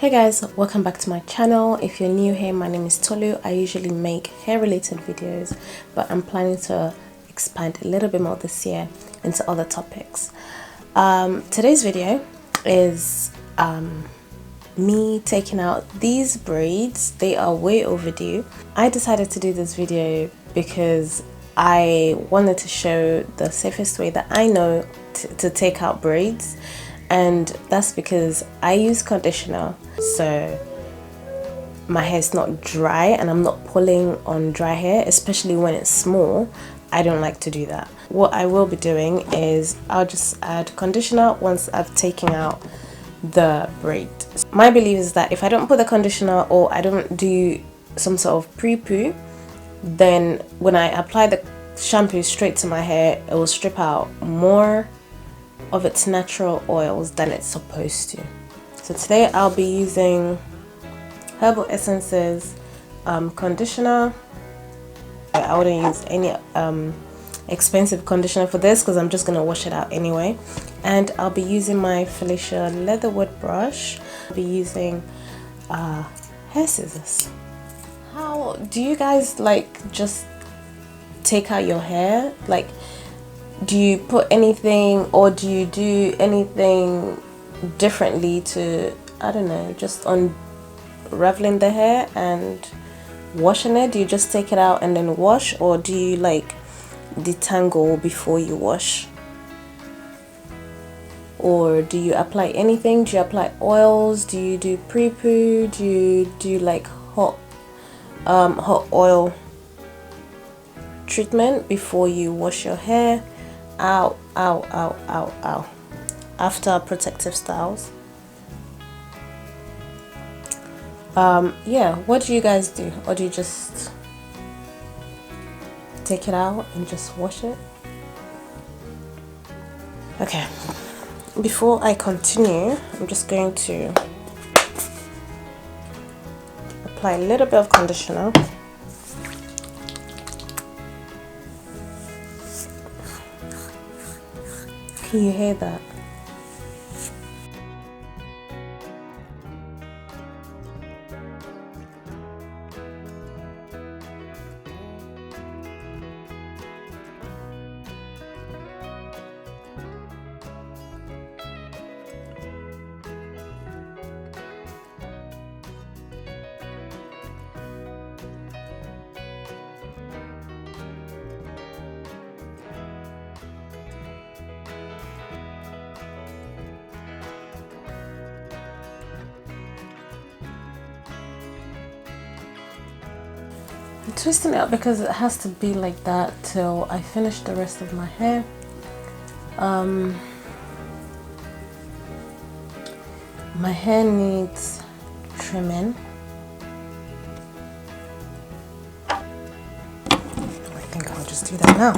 Hey guys, welcome back to my channel. If you're new here, my name is Tolu. I usually make hair related videos, but I'm planning to expand a little bit more this year into other topics. Today's video is me taking out these braids. They are way overdue. I decided to do this video because I wanted to show the safest way that I know to take out braids, and that's because I use conditioner, so my hair is not dry and I'm not pulling on dry hair, especially when it's small. I don't like to do that. What I will be doing is I'll just add conditioner once I've taken out the braid. My belief is that if I don't put the conditioner or I don't do some sort of pre-poo, then when I apply the shampoo straight to my hair, it will strip out more of its natural oils than it's supposed to. So today I'll be using Herbal Essences conditioner. I wouldn't use any expensive conditioner for this because I'm just going to wash it out anyway. And I'll be using my Felicia Leatherwood brush. I'll be using hair scissors. How do you guys just take out your hair? Do you put anything, or do you do anything differently to, I don't know, just unraveling the hair and washing it? Do you just take it out and then wash, or do you detangle before you wash? Or do you apply anything? Do you apply oils? Do you do pre-poo? Do you do hot oil treatment before you wash your hair? Ow, ow, ow, ow, ow. After protective styles. Yeah, what do you guys do? Or do you just take it out and just wash it? Okay, before I continue, I'm just going to apply a little bit of conditioner. Can you hear that? I'm twisting it up because it has to be like that till I finish the rest of my hair. My hair needs trimming. I think I'll just do that now.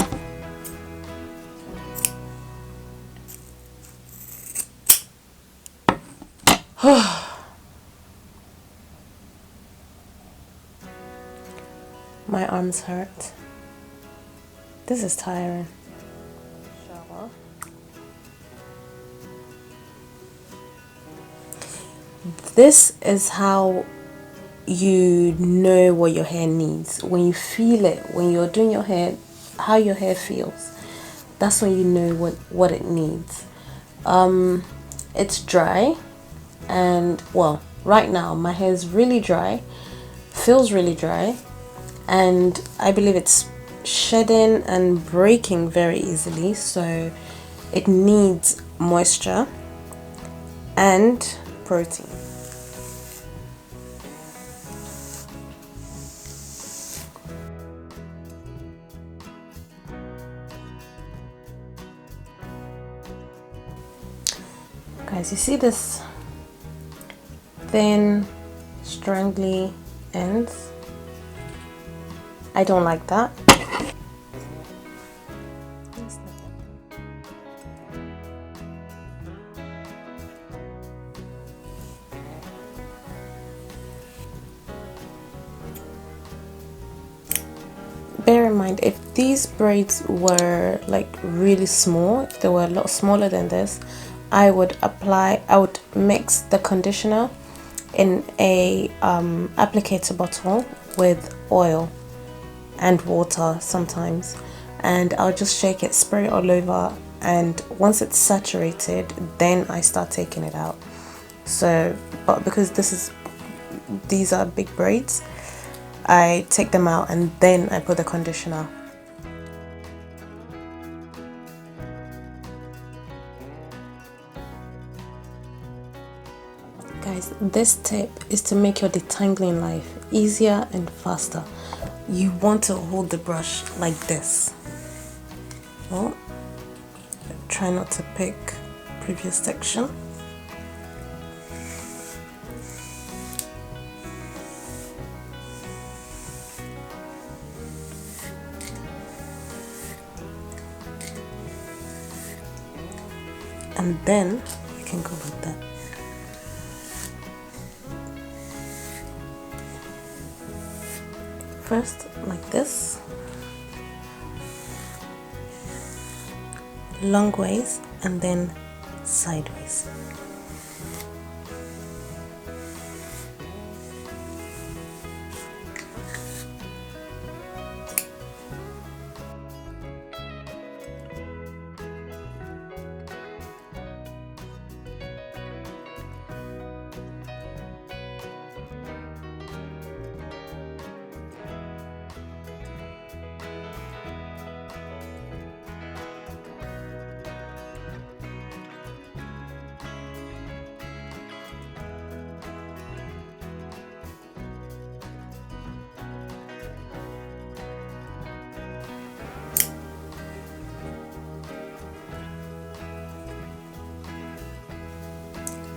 My arms hurt. This is tiring. Shower. This is how you know what your hair needs. When you feel it, when you're doing your hair, how your hair feels, that's when you know what it needs. It's dry, and well, right now my hair is really dry, feels really dry, and I believe it's shedding and breaking very easily, so it needs moisture and protein. Guys, you see this thin, strangly ends? I don't like that. Bear in mind, if these braids were really small, if they were a lot smaller than this, I would mix the conditioner in a applicator bottle with oil and water sometimes, and I'll just shake it, spray it all over, and once it's saturated, then I start taking it out. So, but because these are big braids, I take them out and then I put the conditioner. Guys, this tip is to make your detangling life easier and faster. You want to hold the brush like this. Well, try not to pick previous section. And then you can go with that. First, like this, long ways, and then sideways.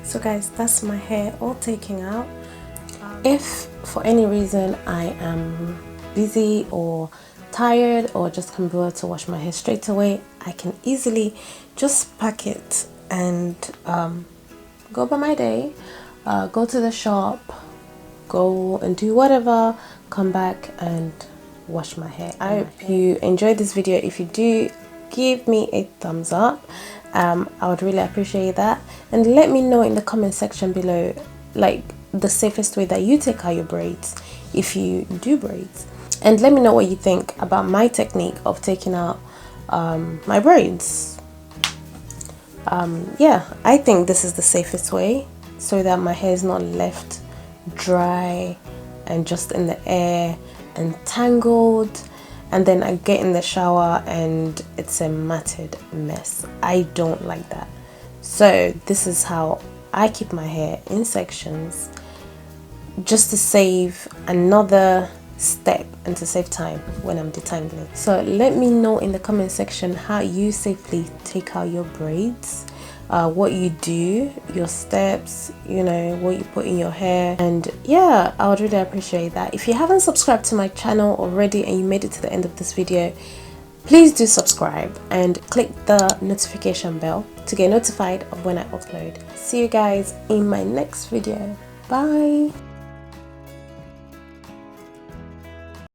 So guys, that's my hair all taken out. If for any reason I am busy or tired or just can't be able to wash my hair straight away, I can easily just pack it and go about my day, go to the shop, go and do whatever, come back and wash my hair. I hope you enjoyed this video. If you do, give me a thumbs up. I would really appreciate that, and let me know in the comment section below like the safest way that you take out your braids if you do braids, and let me know what you think about my technique of taking out my braids. Yeah, I think this is the safest way so that my hair is not left dry and just in the air and tangled, and then I get in the shower and it's a matted mess. I don't like that. So this is how I keep my hair in sections, just to save another step and to save time when I'm detangling. So let me know in the comment section how you safely take out your braids, what you do, your steps, you know, what you put in your hair. And yeah, I would really appreciate that. If you haven't subscribed to my channel already and you made it to the end of this video, please do subscribe and click the notification bell to get notified of when I upload. See you guys in my next video. Bye.